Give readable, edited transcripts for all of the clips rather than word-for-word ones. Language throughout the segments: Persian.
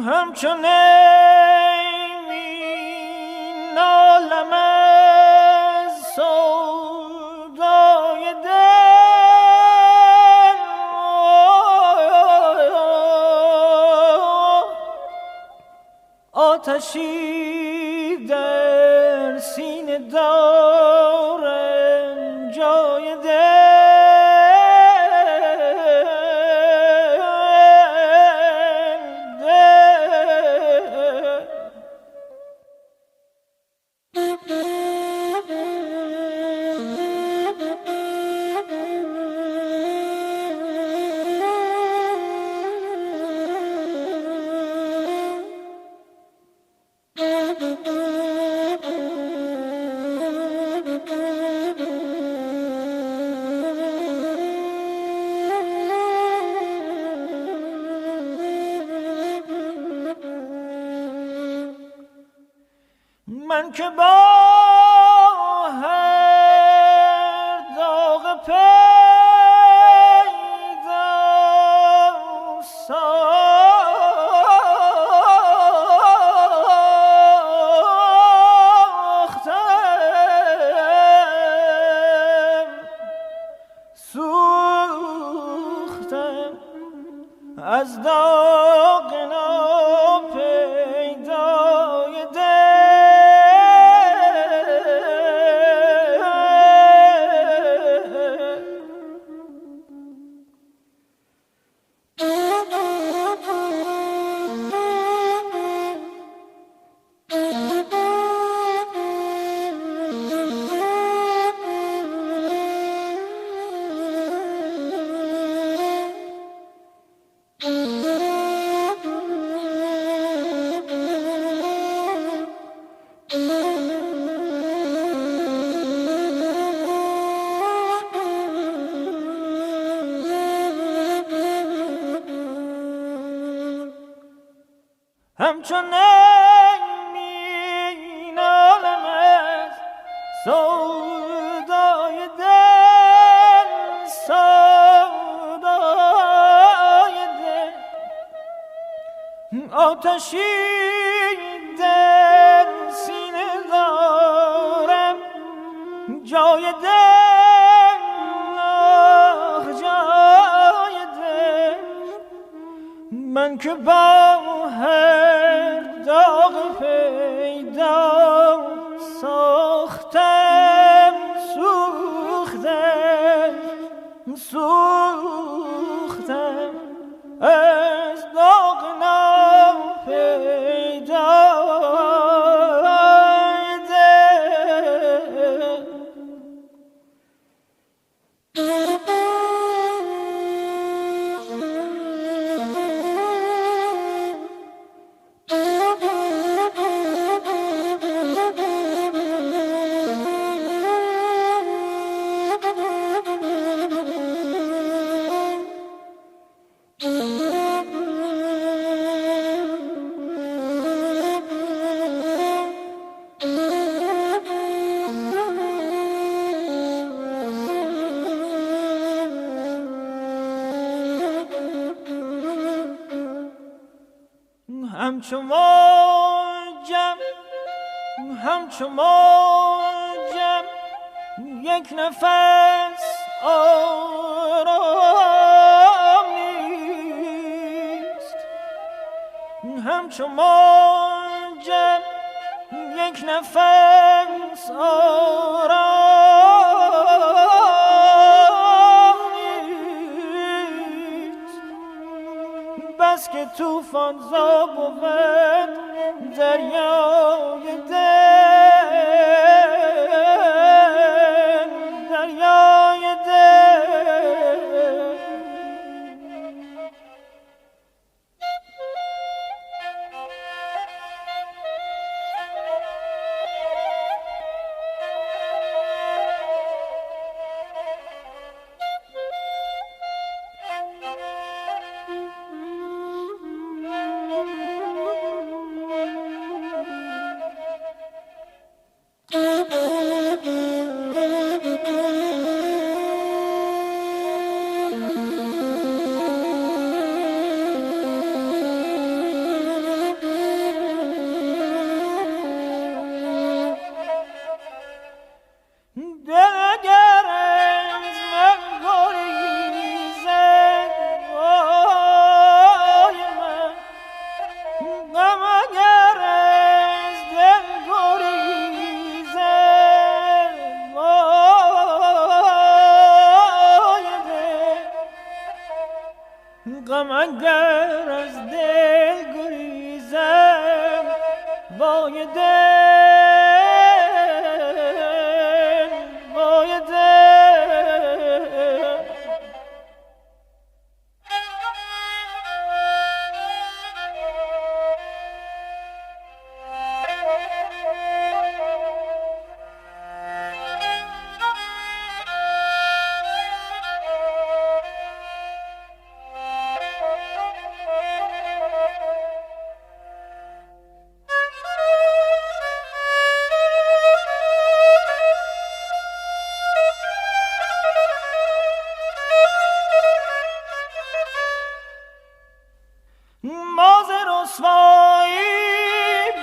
همچون می نالم از سودای دل، آتشی در سینه دارم جای دل. من که با هر داغ پیدا سوختم از داغ ناپیدای دل. همچون می نالم از سودای دل، سودای دل، آتشی در سینه دارم جای دل، جای دل. من که با هر داغ پیدا ساختم، سوختم از داغ ناپیدای دل. همچو موجم یک نفس آرام نیست. همچو موجم یک نفس آرام نیست. بس که طوفان زا بود دریای دل. وای دل وای دل ماز رسوایی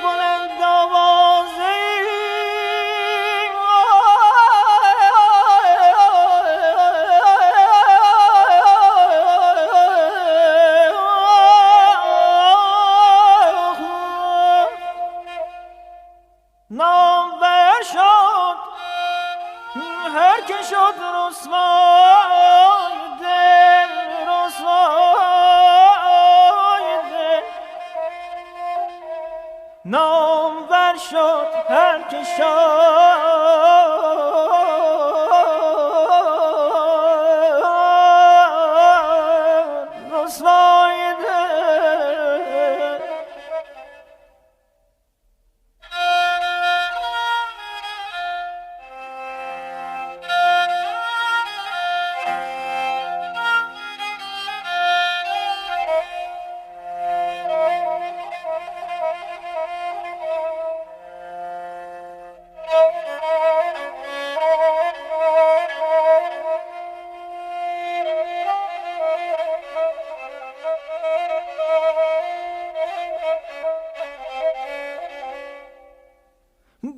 بلند آوازی نامور شد هر که شد رسوای دل رسوای دل نامور شد هر که شد رسوای دل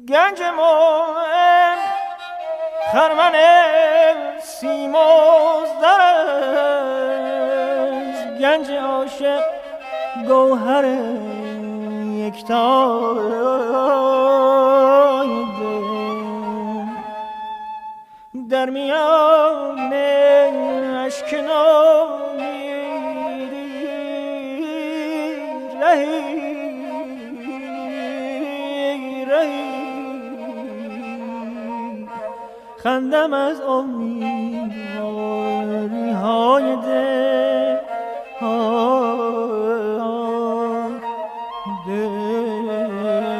گنج مومن خرمن سیمزد است گنج عاشق گوهر یکتای دل در میان اشک نامیدی رهی خندم از امیدواری های دل دل